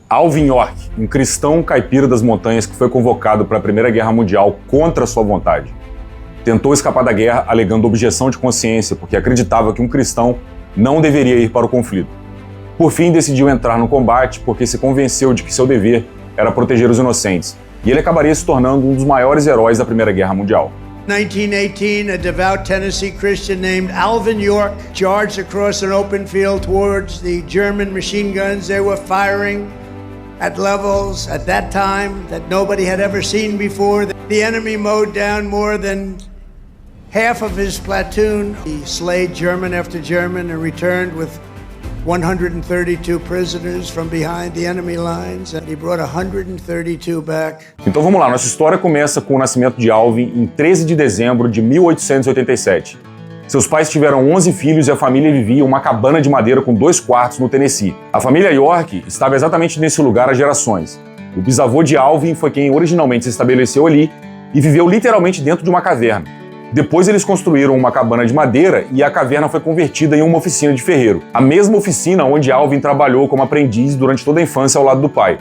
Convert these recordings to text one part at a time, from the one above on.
Alvin York, um cristão caipira das montanhas que foi convocado para a Primeira Guerra Mundial contra sua vontade. Tentou escapar da guerra alegando objeção de consciência porque acreditava que um cristão não deveria ir para o conflito. Por fim, decidiu entrar no combate porque se convenceu de que seu dever era proteger os inocentes, e ele acabaria se tornando um dos maiores heróis da Primeira Guerra Mundial. 1918, a devout Tennessee Christian named Alvin York charged across an open field towards the German machine guns. They were firing at levels at that time that nobody had ever seen before. The enemy mowed down more than half of his platoon. He slayed German after German and returned with 132 prisoners from behind the enemy lines, and he brought 132 back. Então vamos lá, nossa história começa com o nascimento de Alvin em 13 de dezembro de 1887. Seus pais tiveram 11 filhos e a família vivia em uma cabana de madeira com 2 quartos no Tennessee. A família York estava exatamente nesse lugar há gerações. O bisavô de Alvin foi quem originalmente se estabeleceu ali e viveu literalmente dentro de uma caverna. Depois eles construíram uma cabana de madeira e a caverna foi convertida em uma oficina de ferreiro. A mesma oficina onde Alvin trabalhou como aprendiz durante toda a infância ao lado do pai.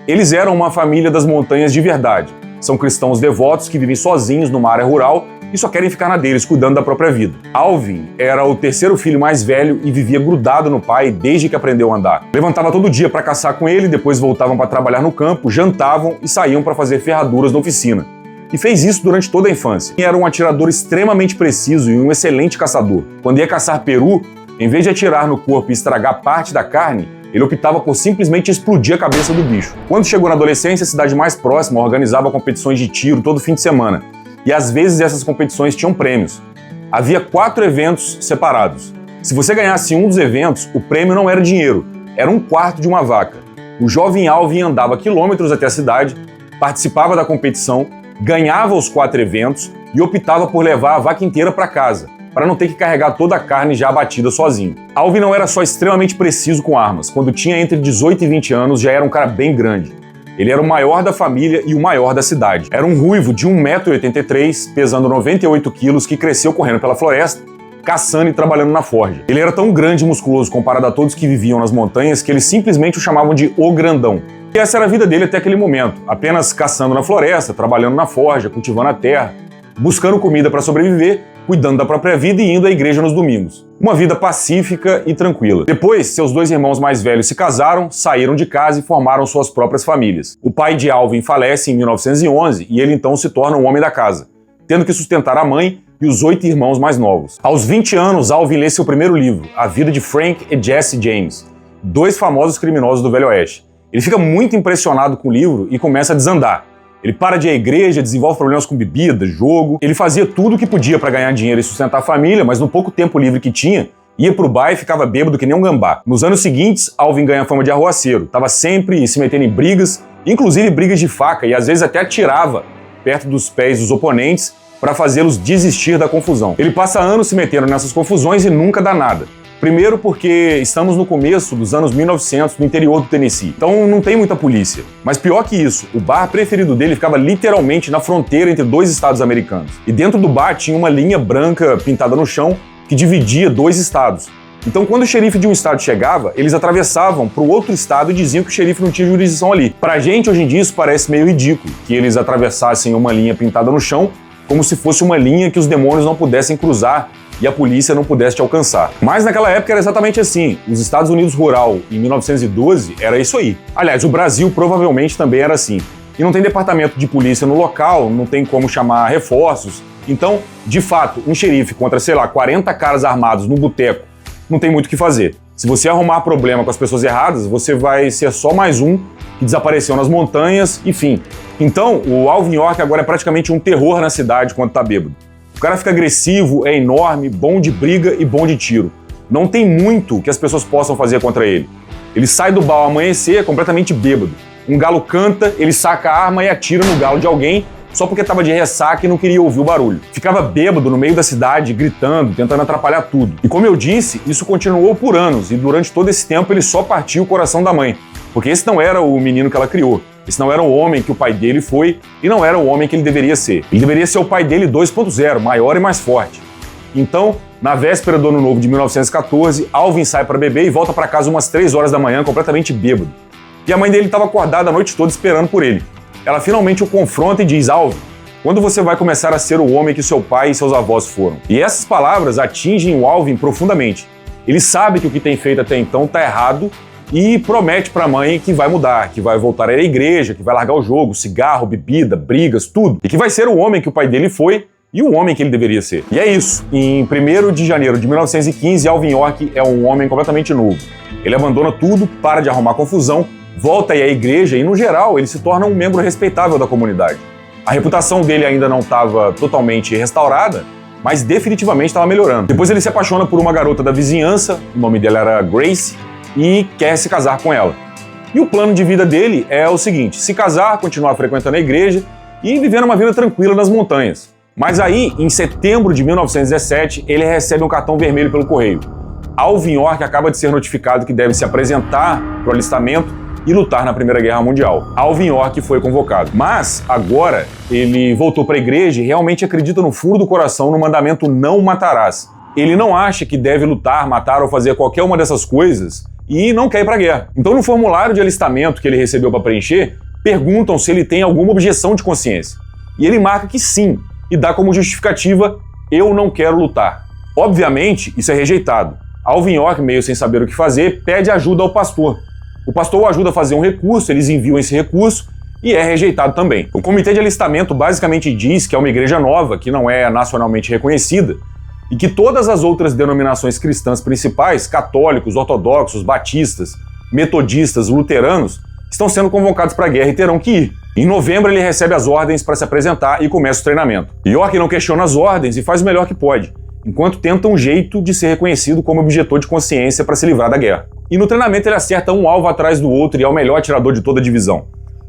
Eles eram uma família das montanhas de verdade. São cristãos devotos que vivem sozinhos numa área rural e só querem ficar na deles, cuidando da própria vida. Alvin era o terceiro filho mais velho e vivia grudado no pai desde que aprendeu a andar. Levantava todo dia para caçar com ele, depois voltavam para trabalhar no campo, jantavam e saíam para fazer ferraduras na oficina. E fez isso durante toda a infância. Era um atirador extremamente preciso e um excelente caçador. Quando ia caçar peru, em vez de atirar no corpo e estragar parte da carne, ele optava por simplesmente explodir a cabeça do bicho. Quando chegou na adolescência, a cidade mais próxima organizava competições de tiro todo fim de semana. E às vezes essas competições tinham prêmios. Havia 4 eventos separados. Se você ganhasse um dos eventos, o prêmio não era dinheiro, era 1/4 de uma vaca. O jovem Alvin andava quilômetros até a cidade, participava da competição, ganhava os 4 eventos e optava por levar a vaca inteira para casa, para não ter que carregar toda a carne já abatida sozinho. Alvin não era só extremamente preciso com armas. Quando tinha entre 18 e 20 anos, já era um cara bem grande. Ele era o maior da família e o maior da cidade. Era um ruivo de 1,83 m, pesando 98 quilos, que cresceu correndo pela floresta, caçando e trabalhando na forja. Ele era tão grande e musculoso comparado a todos que viviam nas montanhas que eles simplesmente o chamavam de O Grandão. E essa era a vida dele até aquele momento, apenas caçando na floresta, trabalhando na forja, cultivando a terra, buscando comida para sobreviver, cuidando da própria vida e indo à igreja nos domingos. Uma vida pacífica e tranquila. Depois, seus 2 irmãos mais velhos se casaram, saíram de casa e formaram suas próprias famílias. O pai de Alvin falece em 1911 e ele então se torna um homem da casa, tendo que sustentar a mãe e os 8 irmãos mais novos. Aos 20 anos, Alvin lê seu primeiro livro, A Vida de Frank e Jesse James, 2 famosos criminosos do Velho Oeste. Ele fica muito impressionado com o livro e começa a desandar. Ele para de ir à igreja, desenvolve problemas com bebida, jogo. Ele fazia tudo o que podia para ganhar dinheiro e sustentar a família, mas no pouco tempo livre que tinha, ia pro bar e ficava bêbado que nem um gambá. Nos anos seguintes, Alvin ganha fama de arruaceiro. Tava sempre se metendo em brigas, inclusive brigas de faca, e às vezes até atirava perto dos pés dos oponentes para fazê-los desistir da confusão. Ele passa anos se metendo nessas confusões e nunca dá nada. Primeiro porque estamos no começo dos anos 1900 no interior do Tennessee, então não tem muita polícia. Mas pior que isso, o bar preferido dele ficava literalmente na fronteira entre 2 estados americanos. E dentro do bar tinha uma linha branca pintada no chão que dividia 2 estados. Então quando o xerife de um estado chegava, eles atravessavam para o outro estado e diziam que o xerife não tinha jurisdição ali. Pra gente hoje em dia isso parece meio ridículo, que eles atravessassem uma linha pintada no chão como se fosse uma linha que os demônios não pudessem cruzar e a polícia não pudesse te alcançar. Mas naquela época era exatamente assim. Os Estados Unidos rural, em 1912, era isso aí. Aliás, o Brasil provavelmente também era assim. E não tem departamento de polícia no local, não tem como chamar reforços. Então, de fato, um xerife contra, 40 caras armados no boteco, não tem muito o que fazer. Se você arrumar problema com as pessoas erradas, você vai ser só mais um que desapareceu nas montanhas, enfim. Então, o Alvin York agora é praticamente um terror na cidade quando tá bêbado. O cara fica agressivo, é enorme, bom de briga e bom de tiro. Não tem muito que as pessoas possam fazer contra ele. Ele sai do bar ao amanhecer completamente bêbado. Um galo canta, ele saca a arma e atira no galo de alguém só porque estava de ressaca e não queria ouvir o barulho. Ficava bêbado no meio da cidade, gritando, tentando atrapalhar tudo. E como eu disse, isso continuou por anos e durante todo esse tempo ele só partiu o coração da mãe. Porque esse não era o menino que ela criou. Esse não era o homem que o pai dele foi e não era o homem que ele deveria ser. Ele deveria ser o pai dele 2.0, maior e mais forte. Então, na véspera do Ano Novo de 1914, Alvin sai para beber e volta para casa umas 3 horas da manhã completamente bêbado. E a mãe dele estava acordada a noite toda esperando por ele. Ela finalmente o confronta e diz: Alvin, quando você vai começar a ser o homem que seu pai e seus avós foram? E essas palavras atingem o Alvin profundamente. Ele sabe que o que tem feito até então está errado e promete para a mãe que vai mudar, que vai voltar à igreja, que vai largar o jogo, cigarro, bebida, brigas, tudo. E que vai ser o homem que o pai dele foi e o homem que ele deveria ser. E é isso. Em 1º de janeiro de 1915, Alvin York é um homem completamente novo. Ele abandona tudo, para de arrumar confusão, volta aí à igreja e, no geral, ele se torna um membro respeitável da comunidade. A reputação dele ainda não estava totalmente restaurada, mas definitivamente estava melhorando. Depois ele se apaixona por uma garota da vizinhança, o nome dela era Grace, e quer se casar com ela. E o plano de vida dele é o seguinte: se casar, continuar frequentando a igreja e vivendo uma vida tranquila nas montanhas. Mas aí, em setembro de 1917, ele recebe um cartão vermelho pelo correio. Alvin York acaba de ser notificado que deve se apresentar para o alistamento e lutar na Primeira Guerra Mundial. Alvin York foi convocado. Mas, agora, ele voltou para a igreja e realmente acredita no fundo do coração no mandamento não matarás. Ele não acha que deve lutar, matar ou fazer qualquer uma dessas coisas e não quer ir para a guerra. Então, no formulário de alistamento que ele recebeu para preencher, perguntam se ele tem alguma objeção de consciência. E ele marca que sim, e dá como justificativa: eu não quero lutar. Obviamente, isso é rejeitado. Alvin York, meio sem saber o que fazer, pede ajuda ao pastor. O pastor o ajuda a fazer um recurso, eles enviam esse recurso e é rejeitado também. O comitê de alistamento basicamente diz que é uma igreja nova, que não é nacionalmente reconhecida, e que todas as outras denominações cristãs principais, católicos, ortodoxos, batistas, metodistas, luteranos, estão sendo convocados para a guerra e terão que ir. Em novembro ele recebe as ordens para se apresentar e começa o treinamento. York não questiona as ordens e faz o melhor que pode, enquanto tenta um jeito de ser reconhecido como objetor de consciência para se livrar da guerra. E no treinamento ele acerta um alvo atrás do outro e é o melhor atirador de toda a divisão.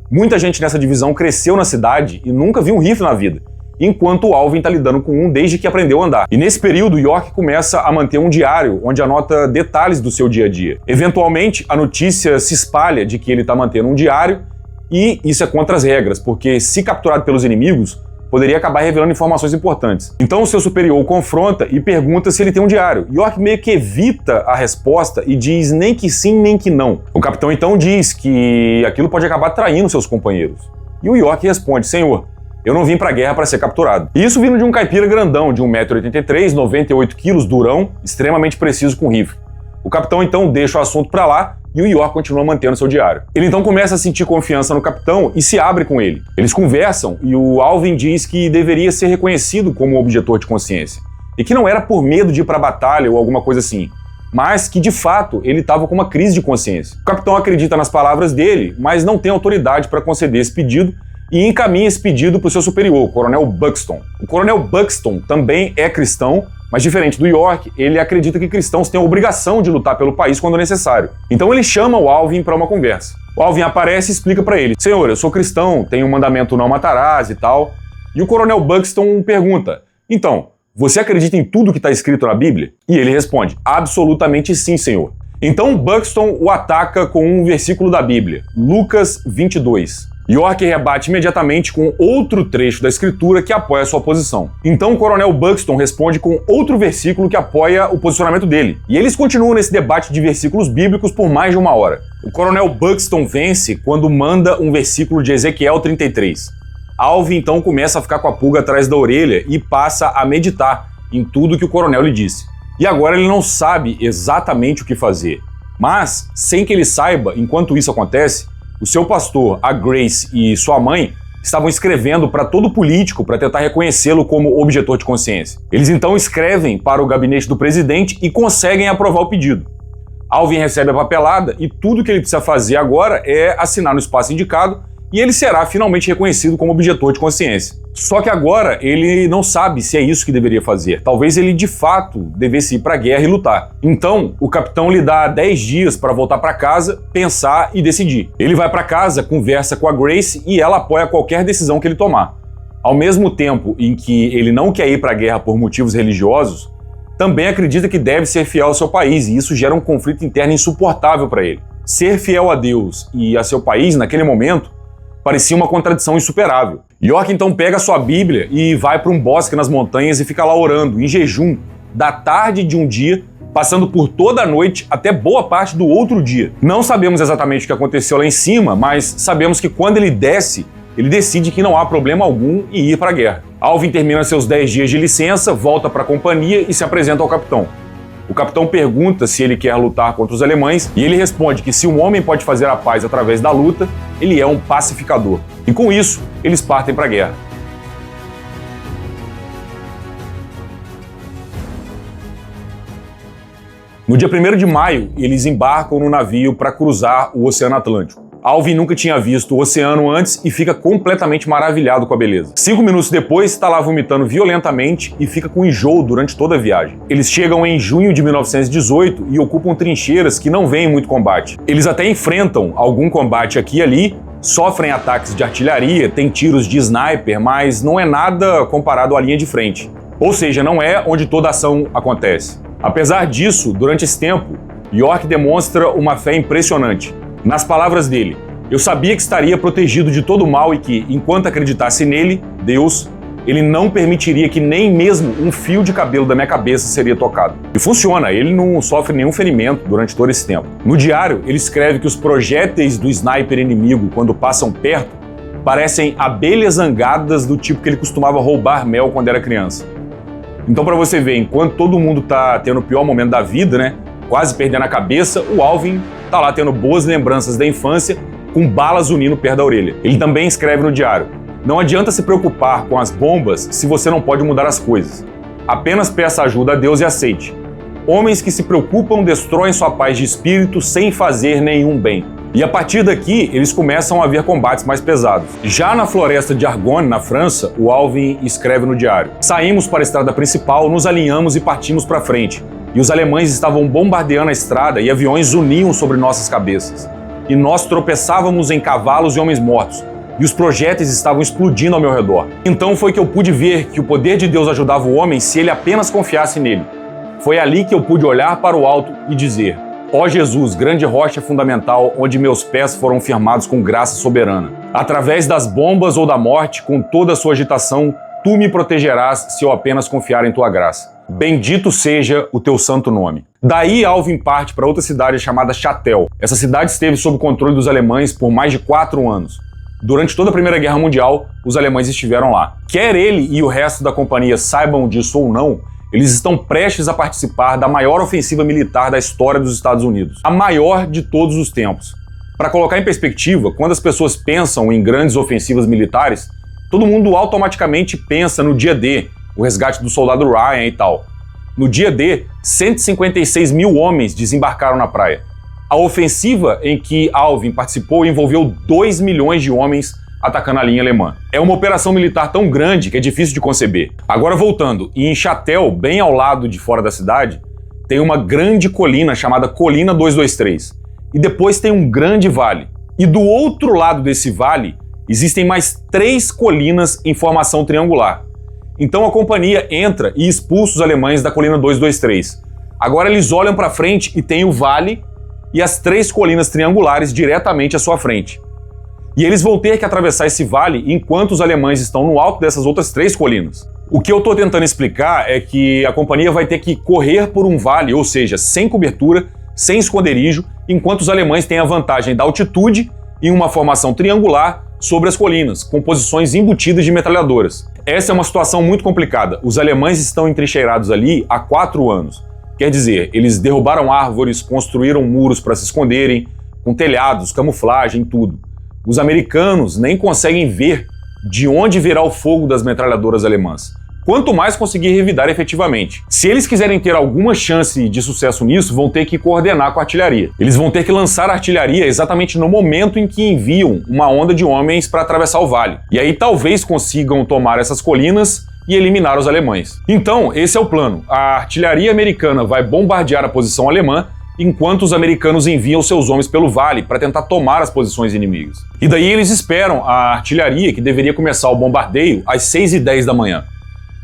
Muita gente nessa divisão cresceu na cidade e nunca viu um rifle na vida, enquanto o Alvin está lidando com um desde que aprendeu a andar. E nesse período, York começa a manter um diário onde anota detalhes do seu dia a dia. Eventualmente, a notícia se espalha de que ele está mantendo um diário e isso é contra as regras, porque se capturado pelos inimigos, poderia acabar revelando informações importantes. Então o seu superior o confronta e pergunta se ele tem um diário. York meio que evita a resposta e diz nem que sim, nem que não. O capitão então diz que aquilo pode acabar traindo seus companheiros. E o York responde: Senhor, eu não vim pra guerra para ser capturado. E isso vindo de um caipira grandão, de 1,83 m, 98 kg, durão, extremamente preciso com rifle. O capitão então deixa o assunto pra lá e o York continua mantendo seu diário. Ele então começa a sentir confiança no capitão e se abre com ele. Eles conversam e o Alvin diz que deveria ser reconhecido como objetor de consciência. E que não era por medo de ir pra batalha ou alguma coisa assim, mas que de fato ele estava com uma crise de consciência. O capitão acredita nas palavras dele, mas não tem autoridade para conceder esse pedido e encaminha esse pedido para o seu superior, o Coronel Buxton. O Coronel Buxton também é cristão, mas diferente do York, ele acredita que cristãos têm a obrigação de lutar pelo país quando necessário. Então ele chama o Alvin para uma conversa. O Alvin aparece e explica para ele: Senhor, eu sou cristão, tenho um mandamento não matarás e tal. E o Coronel Buxton pergunta: então, você acredita em tudo que está escrito na Bíblia? E ele responde: absolutamente sim, senhor. Então Buxton o ataca com um versículo da Bíblia, Lucas 22. York rebate imediatamente com outro trecho da escritura que apoia a sua posição. Então o Coronel Buxton responde com outro versículo que apoia o posicionamento dele. E eles continuam nesse debate de versículos bíblicos por mais de 1 hora. O Coronel Buxton vence quando manda um versículo de Ezequiel 33. Alvin então começa a ficar com a pulga atrás da orelha e passa a meditar em tudo que o coronel lhe disse. E agora ele não sabe exatamente o que fazer. Mas, sem que ele saiba, enquanto isso acontece, o seu pastor, a Grace e sua mãe estavam escrevendo para todo político para tentar reconhecê-lo como objetor de consciência. Eles então escrevem para o gabinete do presidente e conseguem aprovar o pedido. Alvin recebe a papelada e tudo que ele precisa fazer agora é assinar no espaço indicado e ele será finalmente reconhecido como objetor de consciência. Só que agora ele não sabe se é isso que deveria fazer. Talvez ele de fato devesse ir para a guerra e lutar. Então, o capitão lhe dá 10 dias para voltar para casa, pensar e decidir. Ele vai para casa, conversa com a Grace e ela apoia qualquer decisão que ele tomar. Ao mesmo tempo em que ele não quer ir para a guerra por motivos religiosos, também acredita que deve ser fiel ao seu país e isso gera um conflito interno insuportável para ele. Ser fiel a Deus e a seu país naquele momento parecia uma contradição insuperável. York então pega sua Bíblia e vai para um bosque nas montanhas e fica lá orando, em jejum, da tarde de um dia passando por toda a noite até boa parte do outro dia. Não sabemos exatamente o que aconteceu lá em cima, mas sabemos que quando ele desce, ele decide que não há problema algum em ir para a guerra. Alvin termina seus 10 dias de licença, volta para a companhia e se apresenta ao capitão. O capitão pergunta se ele quer lutar contra os alemães e ele responde que se um homem pode fazer a paz através da luta, ele é um pacificador. E com isso, eles partem para a guerra. No dia 1º de maio, eles embarcam no navio para cruzar o Oceano Atlântico. Alvin nunca tinha visto o oceano antes e fica completamente maravilhado com a beleza. 5 minutos depois, está lá vomitando violentamente e fica com enjoo durante toda a viagem. Eles chegam em junho de 1918 e ocupam trincheiras que não veem muito combate. Eles até enfrentam algum combate aqui e ali, sofrem ataques de artilharia, tem tiros de sniper, mas não é nada comparado à linha de frente. Ou seja, não é onde toda ação acontece. Apesar disso, durante esse tempo, York demonstra uma fé impressionante. Nas palavras dele, eu sabia que estaria protegido de todo mal e que, enquanto acreditasse nele, Deus, ele não permitiria que nem mesmo um fio de cabelo da minha cabeça seria tocado. E funciona, ele não sofre nenhum ferimento durante todo esse tempo. No diário, ele escreve que os projéteis do sniper inimigo, quando passam perto, parecem abelhas zangadas do tipo que ele costumava roubar mel quando era criança. Então, para você ver, enquanto todo mundo tá tendo o pior momento da vida, né, quase perdendo a cabeça, o Alvin tá lá tendo boas lembranças da infância, com balas unindo perto da orelha. Ele também escreve no diário: não adianta se preocupar com as bombas se você não pode mudar as coisas. Apenas peça ajuda a Deus e aceite. Homens que se preocupam destroem sua paz de espírito sem fazer nenhum bem. E a partir daqui, eles começam a ver combates mais pesados. Já na floresta de Argonne, na França, o Alvin escreve no diário: saímos para a estrada principal, nos alinhamos e partimos para frente. E os alemães estavam bombardeando a estrada e aviões zuniam sobre nossas cabeças. E nós tropeçávamos em cavalos e homens mortos. E os projéteis estavam explodindo ao meu redor. Então foi que eu pude ver que o poder de Deus ajudava o homem se ele apenas confiasse nele. Foi ali que eu pude olhar para o alto e dizer: ó Jesus, grande rocha fundamental, onde meus pés foram firmados com graça soberana. Através das bombas ou da morte, com toda a sua agitação, tu me protegerás se eu apenas confiar em tua graça. Bendito seja o teu santo nome. Daí Alvin parte para outra cidade chamada Chatel. Essa cidade esteve sob controle dos alemães por mais de 4 anos. Durante toda a Primeira Guerra Mundial, os alemães estiveram lá. Quer ele e o resto da companhia saibam disso ou não, eles estão prestes a participar da maior ofensiva militar da história dos Estados Unidos. A maior de todos os tempos. Para colocar em perspectiva, quando as pessoas pensam em grandes ofensivas militares, todo mundo automaticamente pensa no dia D, o resgate do soldado Ryan e tal. No dia D, 156 mil homens desembarcaram na praia. A ofensiva em que Alvin participou envolveu 2 milhões de homens atacando a linha alemã. É uma operação militar tão grande que é difícil de conceber. Agora voltando, em Chatel, bem ao lado de fora da cidade, tem uma grande colina chamada Colina 223. E depois tem um grande vale. E do outro lado desse vale, existem mais 3 colinas em formação triangular. Então a companhia entra e expulsa os alemães da colina 223. Agora eles olham para frente e tem o vale e as 3 colinas triangulares diretamente à sua frente. E eles vão ter que atravessar esse vale enquanto os alemães estão no alto dessas outras 3 colinas. O que eu estou tentando explicar é que a companhia vai ter que correr por um vale, ou seja, sem cobertura, sem esconderijo, enquanto os alemães têm a vantagem da altitude e uma formação triangular sobre as colinas, com posições embutidas de metralhadoras. Essa é uma situação muito complicada. Os alemães estão entrincheirados ali há 4 anos. Quer dizer, eles derrubaram árvores, construíram muros para se esconderem, com telhados, camuflagem, tudo. Os americanos nem conseguem ver de onde virá o fogo das metralhadoras alemãs. Quanto mais conseguir revidar efetivamente. Se eles quiserem ter alguma chance de sucesso nisso, vão ter que coordenar com a artilharia. Eles vão ter que lançar a artilharia exatamente no momento em que enviam uma onda de homens para atravessar o vale. E aí talvez consigam tomar essas colinas e eliminar os alemães. Então, esse é o plano. A artilharia americana vai bombardear a posição alemã, enquanto os americanos enviam seus homens pelo vale para tentar tomar as posições inimigas. E daí eles esperam a artilharia, que deveria começar o bombardeio às 6h10 da manhã.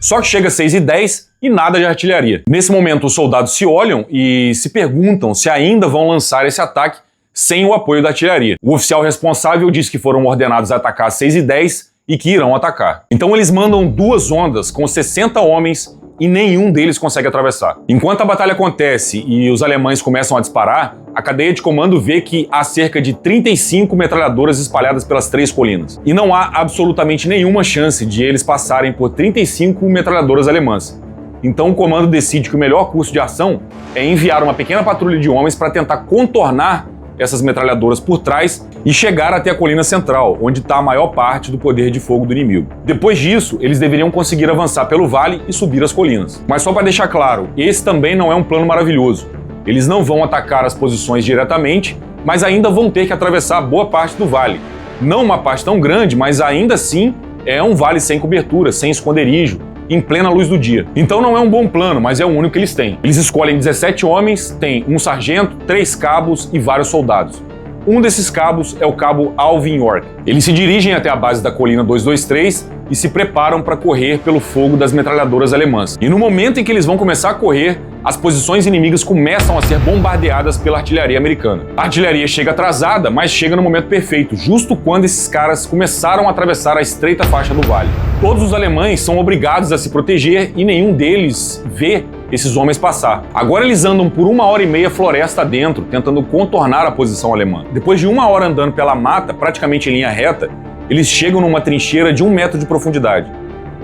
Só que chega às 6h10 e nada de artilharia. Nesse momento, os soldados se olham e se perguntam se ainda vão lançar esse ataque sem o apoio da artilharia. O oficial responsável diz que foram ordenados a atacar às 6h10 e que irão atacar. Então eles mandam 2 ondas com 60 homens e nenhum deles consegue atravessar. Enquanto a batalha acontece e os alemães começam a disparar, a cadeia de comando vê que há cerca de 35 metralhadoras espalhadas pelas 3 colinas. E não há absolutamente nenhuma chance de eles passarem por 35 metralhadoras alemãs. Então o comando decide que o melhor curso de ação é enviar uma pequena patrulha de homens para tentar contornar essas metralhadoras por trás e chegar até a colina central, onde está a maior parte do poder de fogo do inimigo. Depois disso, eles deveriam conseguir avançar pelo vale e subir as colinas. Mas só para deixar claro, esse também não é um plano maravilhoso. Eles não vão atacar as posições diretamente, mas ainda vão ter que atravessar boa parte do vale. Não uma parte tão grande, mas ainda assim é um vale sem cobertura, sem esconderijo, em plena luz do dia. Então não é um bom plano, mas é o único que eles têm. Eles escolhem 17 homens, tem um sargento, 3 cabos e vários soldados. Um desses cabos é o cabo Alvin York. Eles se dirigem até a base da colina 223 e se preparam para correr pelo fogo das metralhadoras alemãs. E no momento em que eles vão começar a correr, as posições inimigas começam a ser bombardeadas pela artilharia americana. A artilharia chega atrasada, mas chega no momento perfeito, justo quando esses caras começaram a atravessar a estreita faixa do vale. Todos os alemães são obrigados a se proteger e nenhum deles vê esses homens passar. Agora eles andam por 1h30 floresta dentro, tentando contornar a posição alemã. Depois de 1 hora andando pela mata, praticamente em linha reta, eles chegam numa trincheira de 1 metro de profundidade.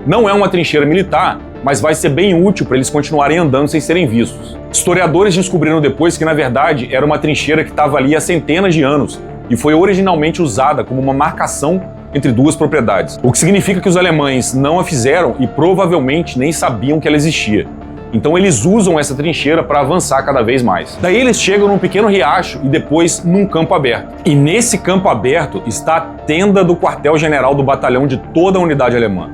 Não é uma trincheira militar, mas vai ser bem útil para eles continuarem andando sem serem vistos. Historiadores descobriram depois que, na verdade, era uma trincheira que estava ali há centenas de anos e foi originalmente usada como uma marcação entre 2 propriedades, o que significa que os alemães não a fizeram e provavelmente nem sabiam que ela existia. Então eles usam essa trincheira para avançar cada vez mais. Daí eles chegam num pequeno riacho e depois num campo aberto. E nesse campo aberto está a tenda do quartel-general do batalhão de toda a unidade alemã.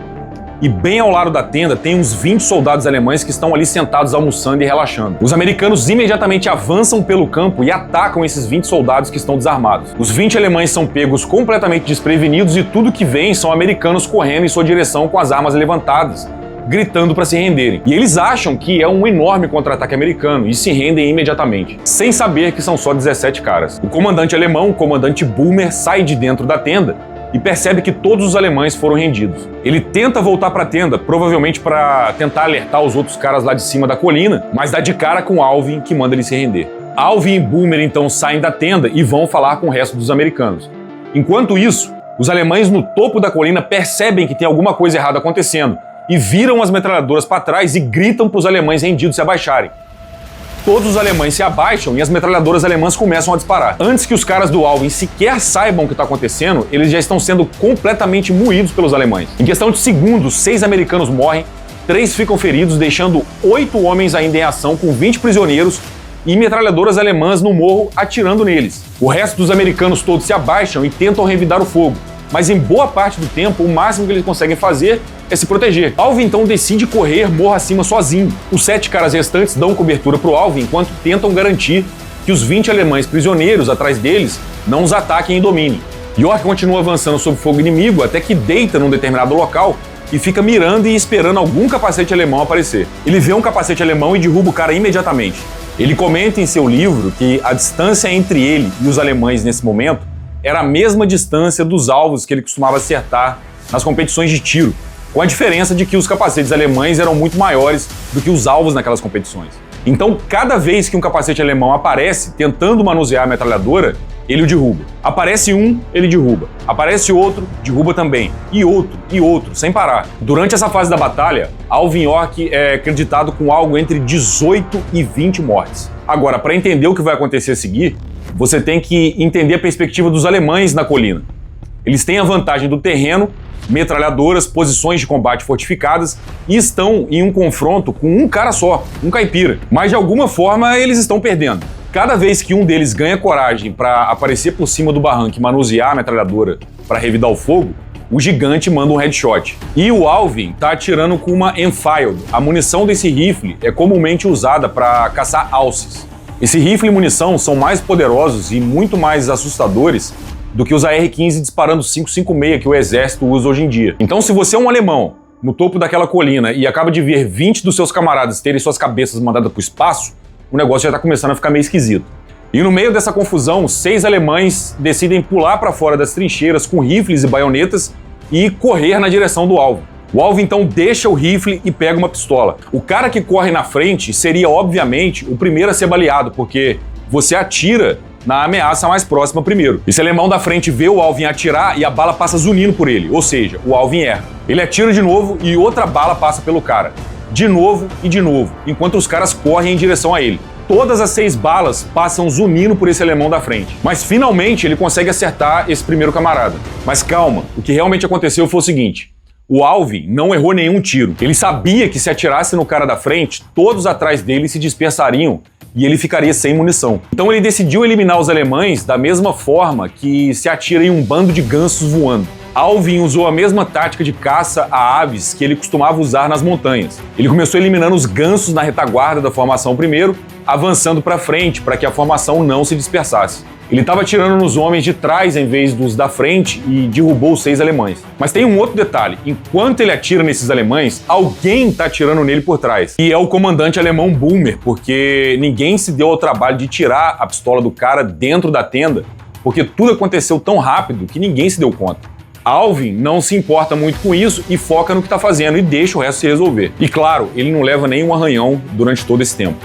E bem ao lado da tenda tem uns 20 soldados alemães que estão ali sentados almoçando e relaxando. Os americanos imediatamente avançam pelo campo e atacam esses 20 soldados que estão desarmados. Os 20 alemães são pegos completamente desprevenidos e tudo que vem são americanos correndo em sua direção com as armas levantadas, gritando para se renderem. E eles acham que é um enorme contra-ataque americano e se rendem imediatamente, sem saber que são só 17 caras. O comandante alemão, o comandante Böhmer, sai de dentro da tenda e percebe que todos os alemães foram rendidos. Ele tenta voltar para a tenda, provavelmente para tentar alertar os outros caras lá de cima da colina, mas dá de cara com Alvin, que manda ele se render. Alvin e Böhmer então saem da tenda e vão falar com o resto dos americanos. Enquanto isso, os alemães no topo da colina percebem que tem alguma coisa errada acontecendo e viram as metralhadoras para trás e gritam para os alemães rendidos se abaixarem. Todos os alemães se abaixam e as metralhadoras alemãs começam a disparar. Antes que os caras do Alvin sequer saibam o que está acontecendo, eles já estão sendo completamente moídos pelos alemães. Em questão de segundos, 6 americanos morrem, 3 ficam feridos, deixando 8 homens ainda em ação com 20 prisioneiros e metralhadoras alemãs no morro atirando neles. O resto dos americanos todos se abaixam e tentam revidar o fogo, mas em boa parte do tempo, o máximo que eles conseguem fazer é se proteger. Alvin então decide correr morro acima sozinho. Os 7 caras restantes dão cobertura pro Alvin enquanto tentam garantir que os 20 alemães prisioneiros atrás deles não os ataquem e dominem. York continua avançando sob fogo inimigo até que deita num determinado local e fica mirando e esperando algum capacete alemão aparecer. Ele vê um capacete alemão e derruba o cara imediatamente. Ele comenta em seu livro que a distância entre ele e os alemães nesse momento era a mesma distância dos alvos que ele costumava acertar nas competições de tiro, com a diferença de que os capacetes alemães eram muito maiores do que os alvos naquelas competições. Então, cada vez que um capacete alemão aparece tentando manusear a metralhadora, ele o derruba. Aparece um, ele derruba. Aparece outro, derruba também. E outro, sem parar. Durante essa fase da batalha, Alvin York é acreditado com algo entre 18 e 20 mortes. Agora, para entender o que vai acontecer a seguir, você tem que entender a perspectiva dos alemães na colina. Eles têm a vantagem do terreno, metralhadoras, posições de combate fortificadas e estão em um confronto com um cara só, um caipira. Mas de alguma forma eles estão perdendo. Cada vez que um deles ganha coragem para aparecer por cima do barranco e manusear a metralhadora para revidar o fogo, o gigante manda um headshot. E o Alvin tá atirando com uma Enfield. A munição desse rifle é comumente usada para caçar alces. Esse rifle e munição são mais poderosos e muito mais assustadores do que os AR-15 disparando 5.56 que o exército usa hoje em dia. Então, se você é um alemão no topo daquela colina e acaba de ver 20 dos seus camaradas terem suas cabeças mandadas para o espaço, o negócio já está começando a ficar meio esquisito. E no meio dessa confusão, 6 alemães decidem pular para fora das trincheiras com rifles e baionetas e correr na direção do alvo. O Alvin então deixa o rifle e pega uma pistola. O cara que corre na frente seria, obviamente, o primeiro a ser baleado, porque você atira na ameaça mais próxima primeiro. Esse alemão da frente vê o Alvin atirar e a bala passa zunindo por ele, ou seja, o Alvin erra. Ele atira de novo e outra bala passa pelo cara. De novo e de novo, enquanto os caras correm em direção a ele. Todas as 6 balas passam zunindo por esse alemão da frente. Mas finalmente ele consegue acertar esse primeiro camarada. Mas calma, o que realmente aconteceu foi o seguinte: o Alvin não errou nenhum tiro. Ele sabia que se atirasse no cara da frente, todos atrás dele se dispersariam e ele ficaria sem munição. Então ele decidiu eliminar os alemães da mesma forma que se atira em um bando de gansos voando. Alvin usou a mesma tática de caça a aves que ele costumava usar nas montanhas. Ele começou eliminando os gansos na retaguarda da formação primeiro, avançando para frente para que a formação não se dispersasse. Ele estava atirando nos homens de trás em vez dos da frente e derrubou 6 alemães. Mas tem um outro detalhe: enquanto ele atira nesses alemães, alguém está atirando nele por trás. E é o comandante alemão Boomer, porque ninguém se deu ao trabalho de tirar a pistola do cara dentro da tenda, porque tudo aconteceu tão rápido que ninguém se deu conta. Alvin não se importa muito com isso e foca no que está fazendo e deixa o resto se resolver. E claro, ele não leva nenhum arranhão durante todo esse tempo.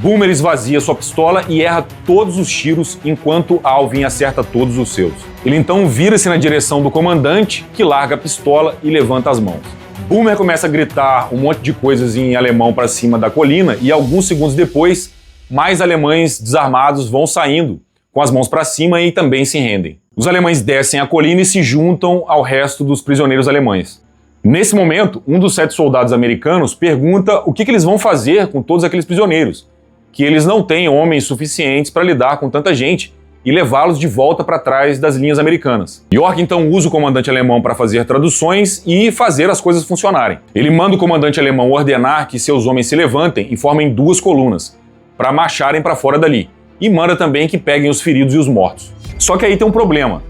Boomer esvazia sua pistola e erra todos os tiros, enquanto Alvin acerta todos os seus. Ele então vira-se na direção do comandante, que larga a pistola e levanta as mãos. Boomer começa a gritar um monte de coisas em alemão para cima da colina e alguns segundos depois, mais alemães desarmados vão saindo, com as mãos para cima, e também se rendem. Os alemães descem a colina e se juntam ao resto dos prisioneiros alemães. Nesse momento, um dos 7 soldados americanos pergunta o que eles vão fazer com todos aqueles prisioneiros, que eles não têm homens suficientes para lidar com tanta gente e levá-los de volta para trás das linhas americanas. York então usa o comandante alemão para fazer traduções e fazer as coisas funcionarem. Ele manda o comandante alemão ordenar que seus homens se levantem e formem 2 colunas, para marcharem para fora dali, e manda também que peguem os feridos e os mortos. Só que aí tem um problema.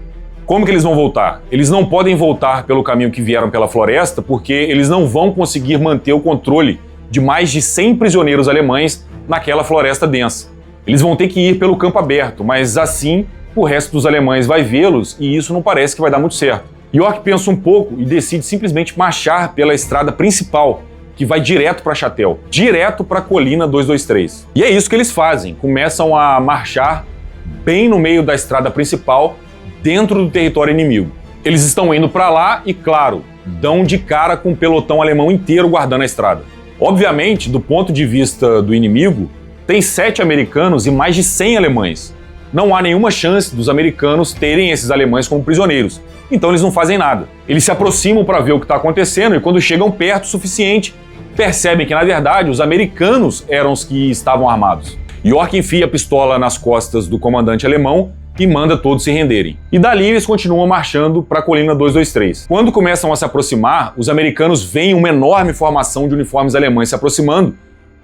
Como que eles vão voltar? Eles não podem voltar pelo caminho que vieram pela floresta, porque eles não vão conseguir manter o controle de mais de 100 prisioneiros alemães naquela floresta densa. Eles vão ter que ir pelo campo aberto, mas assim o resto dos alemães vai vê-los e isso não parece que vai dar muito certo. York pensa um pouco e decide simplesmente marchar pela estrada principal, que vai direto para Chatel, direto para a colina 223. E é isso que eles fazem, começam a marchar bem no meio da estrada principal, dentro do território inimigo. Eles estão indo para lá e, claro, dão de cara com o pelotão alemão inteiro guardando a estrada. Obviamente, do ponto de vista do inimigo, tem 7 americanos e mais de 100 alemães. Não há nenhuma chance dos americanos terem esses alemães como prisioneiros, então eles não fazem nada. Eles se aproximam para ver o que está acontecendo e quando chegam perto o suficiente, percebem que, na verdade, os americanos eram os que estavam armados. York enfia a pistola nas costas do comandante alemão e manda todos se renderem. E dali eles continuam marchando para a colina 223. Quando começam a se aproximar, os americanos veem uma enorme formação de uniformes alemães se aproximando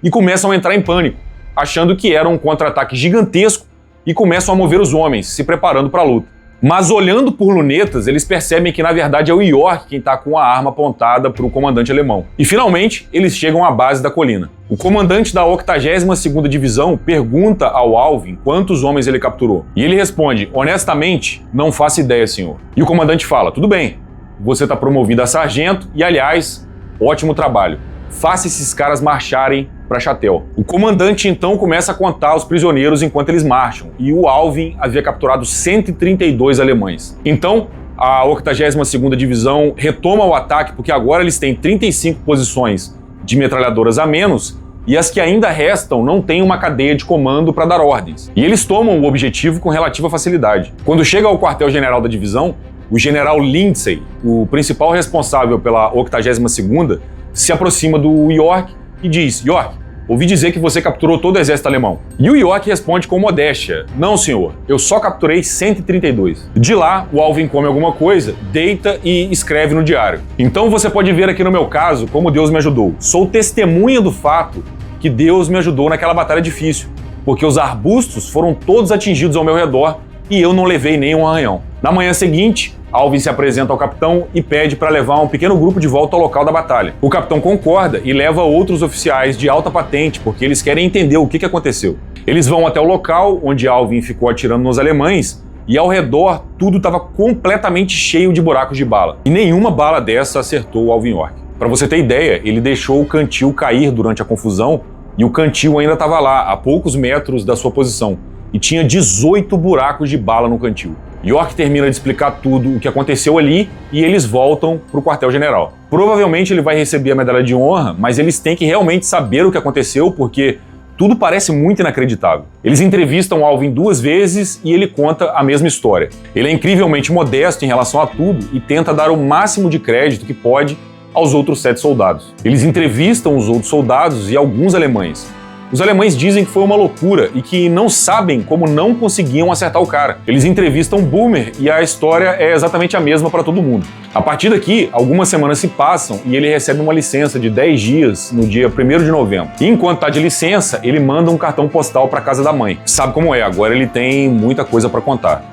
e começam a entrar em pânico, achando que era um contra-ataque gigantesco e começam a mover os homens, se preparando para a luta. Mas olhando por lunetas, eles percebem que na verdade é o York quem está com a arma apontada para o comandante alemão. E finalmente, eles chegam à base da colina. O comandante da 82ª Divisão pergunta ao Alvin quantos homens ele capturou. E ele responde: honestamente, não faço ideia, senhor. E o comandante fala: tudo bem, você está promovido a sargento e, aliás, ótimo trabalho. Faça esses caras marcharem para Chatel. O comandante então começa a contar os prisioneiros enquanto eles marcham, e o Alvin havia capturado 132 alemães. Então, a 82ª Divisão retoma o ataque porque agora eles têm 35 posições de metralhadoras a menos e as que ainda restam não têm uma cadeia de comando para dar ordens. E eles tomam o objetivo com relativa facilidade. Quando chega ao quartel-general da divisão, o general Lindsay, o principal responsável pela 82ª, se aproxima do York e diz: York, ouvi dizer que você capturou todo o exército alemão. E o York responde com modéstia: não, senhor, eu só capturei 132. De lá, o Alvin come alguma coisa, deita e escreve no diário: então você pode ver aqui no meu caso como Deus me ajudou. Sou testemunha do fato que Deus me ajudou naquela batalha difícil, porque os arbustos foram todos atingidos ao meu redor e eu não levei nenhum arranhão. Na manhã seguinte, Alvin se apresenta ao capitão e pede para levar um pequeno grupo de volta ao local da batalha. O capitão concorda e leva outros oficiais de alta patente, porque eles querem entender o que aconteceu. Eles vão até o local onde Alvin ficou atirando nos alemães e ao redor tudo estava completamente cheio de buracos de bala. E nenhuma bala dessa acertou o Alvin York. Para você ter ideia, ele deixou o cantil cair durante a confusão e o cantil ainda estava lá, a poucos metros da sua posição, e tinha 18 buracos de bala no cantil. York termina de explicar tudo o que aconteceu ali e eles voltam para o quartel-general. Provavelmente ele vai receber a medalha de honra, mas eles têm que realmente saber o que aconteceu porque tudo parece muito inacreditável. Eles entrevistam Alvin 2 vezes e ele conta a mesma história. Ele é incrivelmente modesto em relação a tudo e tenta dar o máximo de crédito que pode aos outros 7 soldados. Eles entrevistam os outros soldados e alguns alemães. Os alemães dizem que foi uma loucura e que não sabem como não conseguiam acertar o cara. Eles entrevistam Boomer e a história é exatamente a mesma para todo mundo. A partir daqui, algumas semanas se passam e ele recebe uma licença de 10 dias no dia 1º de novembro. E enquanto está de licença, ele manda um cartão postal para casa da mãe. Sabe como é, agora ele tem muita coisa para contar.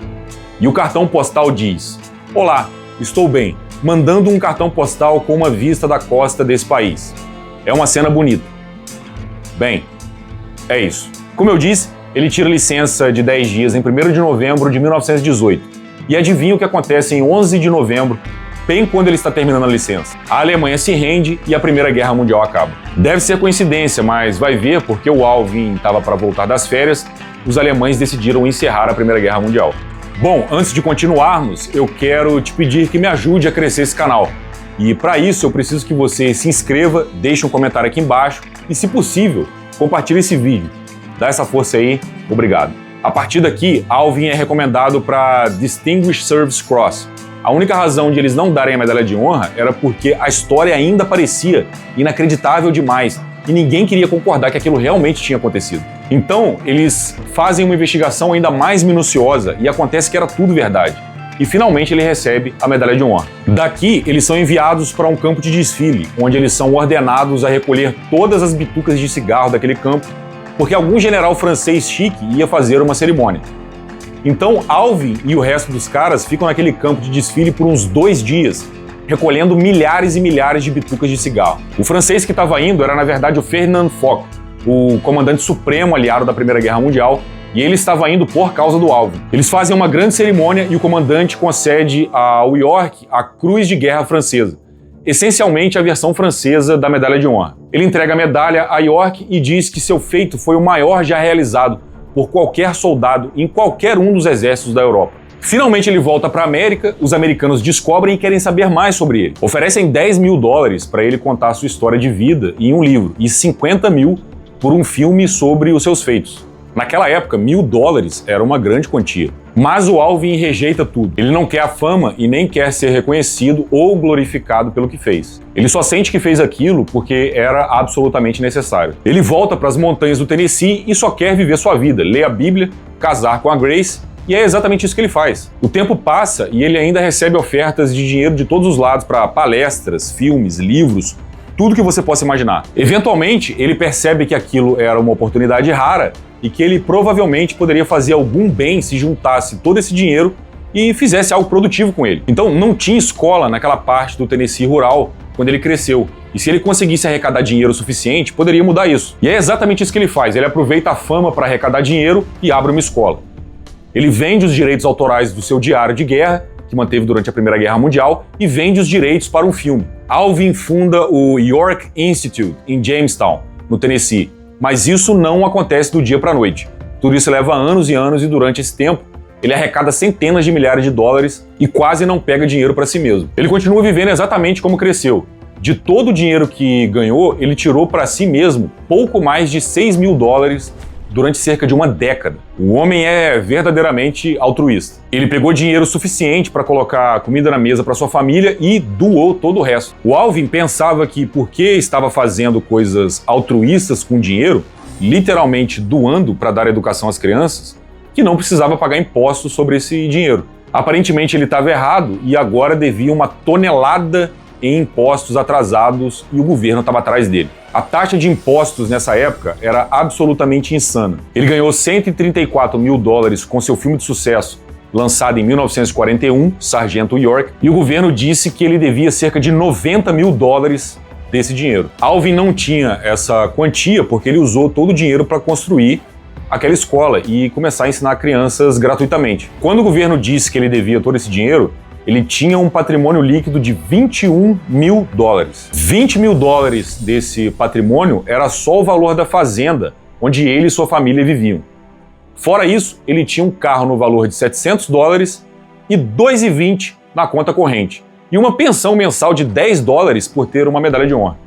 E o cartão postal diz: "Olá, estou bem, mandando um cartão postal com uma vista da costa desse país. É uma cena bonita." Bem, é isso. Como eu disse, ele tira licença de 10 dias em 1º de novembro de 1918. E adivinha o que acontece em 11 de novembro, bem quando ele está terminando a licença? A Alemanha se rende e a Primeira Guerra Mundial acaba. Deve ser coincidência, mas vai ver, porque o Alvin estava para voltar das férias, os alemães decidiram encerrar a Primeira Guerra Mundial. Bom, antes de continuarmos, eu quero te pedir que me ajude a crescer esse canal. E para isso eu preciso que você se inscreva, deixe um comentário aqui embaixo e, se possível, compartilhe esse vídeo. Dá essa força aí, obrigado. A partir daqui, Alvin é recomendado para Distinguished Service Cross. A única razão de eles não darem a medalha de honra era porque a história ainda parecia inacreditável demais e ninguém queria concordar que aquilo realmente tinha acontecido. Então, eles fazem uma investigação ainda mais minuciosa e acontece que era tudo verdade. E finalmente ele recebe a medalha de honra. Daqui, eles são enviados para um campo de desfile, onde eles são ordenados a recolher todas as bitucas de cigarro daquele campo, porque algum general francês chique ia fazer uma cerimônia. Então, Alvin e o resto dos caras ficam naquele campo de desfile por uns 2 dias, recolhendo milhares e milhares de bitucas de cigarro. O francês que estava indo era, na verdade, o Ferdinand Foch, o comandante supremo aliado da Primeira Guerra Mundial, e ele estava indo por causa do Alvin. Eles fazem uma grande cerimônia e o comandante concede ao York a Cruz de Guerra Francesa, essencialmente a versão francesa da medalha de honra. Ele entrega a medalha a York e diz que seu feito foi o maior já realizado por qualquer soldado em qualquer um dos exércitos da Europa. Finalmente ele volta para a América, os americanos descobrem e querem saber mais sobre ele. Oferecem $10 mil para ele contar a sua história de vida em um livro e 50 mil por um filme sobre os seus feitos. Naquela época, $1.000 era uma grande quantia. Mas o Alvin rejeita tudo. Ele não quer a fama e nem quer ser reconhecido ou glorificado pelo que fez. Ele só sente que fez aquilo porque era absolutamente necessário. Ele volta para as montanhas do Tennessee e só quer viver sua vida, ler a Bíblia, casar com a Grace, e é exatamente isso que ele faz. O tempo passa e ele ainda recebe ofertas de dinheiro de todos os lados para palestras, filmes, livros, tudo que você possa imaginar. Eventualmente, ele percebe que aquilo era uma oportunidade rara e que ele provavelmente poderia fazer algum bem se juntasse todo esse dinheiro e fizesse algo produtivo com ele. Então, não tinha escola naquela parte do Tennessee rural quando ele cresceu. E se ele conseguisse arrecadar dinheiro suficiente, poderia mudar isso. E é exatamente isso que ele faz. Ele aproveita a fama para arrecadar dinheiro e abre uma escola. Ele vende os direitos autorais do seu diário de guerra, que manteve durante a Primeira Guerra Mundial, e vende os direitos para um filme. Alvin funda o York Institute em Jamestown, no Tennessee. Mas isso não acontece do dia para a noite. Tudo isso leva anos e anos e durante esse tempo ele arrecada centenas de milhares de dólares e quase não pega dinheiro para si mesmo. Ele continua vivendo exatamente como cresceu. De todo o dinheiro que ganhou, ele tirou para si mesmo pouco mais de $6 mil durante cerca de uma década. O homem é verdadeiramente altruísta. Ele pegou dinheiro suficiente para colocar comida na mesa para sua família e doou todo o resto. O Alvin pensava que porque estava fazendo coisas altruístas com dinheiro, literalmente doando para dar educação às crianças, que não precisava pagar impostos sobre esse dinheiro. Aparentemente ele estava errado e agora devia uma tonelada em impostos atrasados e o governo estava atrás dele. A taxa de impostos nessa época era absolutamente insana. Ele ganhou $134 mil com seu filme de sucesso, lançado em 1941, Sargento York, e o governo disse que ele devia cerca de $90 mil desse dinheiro. Alvin não tinha essa quantia porque ele usou todo o dinheiro para construir aquela escola e começar a ensinar crianças gratuitamente. Quando o governo disse que ele devia todo esse dinheiro, ele tinha um patrimônio líquido de 21 mil dólares. 20 mil dólares desse patrimônio era só o valor da fazenda onde ele e sua família viviam. Fora isso, ele tinha um carro no valor de 700 dólares e 2,20 na conta corrente, e uma pensão mensal de 10 dólares por ter uma medalha de honra.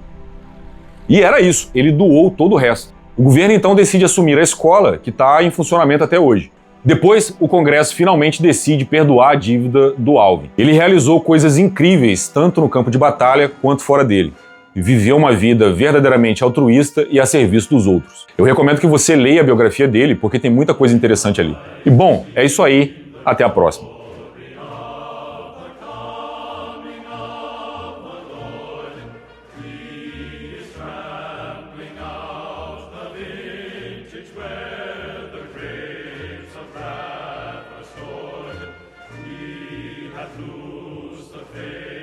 E era isso, ele doou todo o resto. O governo então decide assumir a escola, que está em funcionamento até hoje. Depois, o Congresso finalmente decide perdoar a dívida do Alvin. Ele realizou coisas incríveis, tanto no campo de batalha quanto fora dele. E viveu uma vida verdadeiramente altruísta e a serviço dos outros. Eu recomendo que você leia a biografia dele, porque tem muita coisa interessante ali. E bom, é isso aí. Até a próxima. Loose the faith.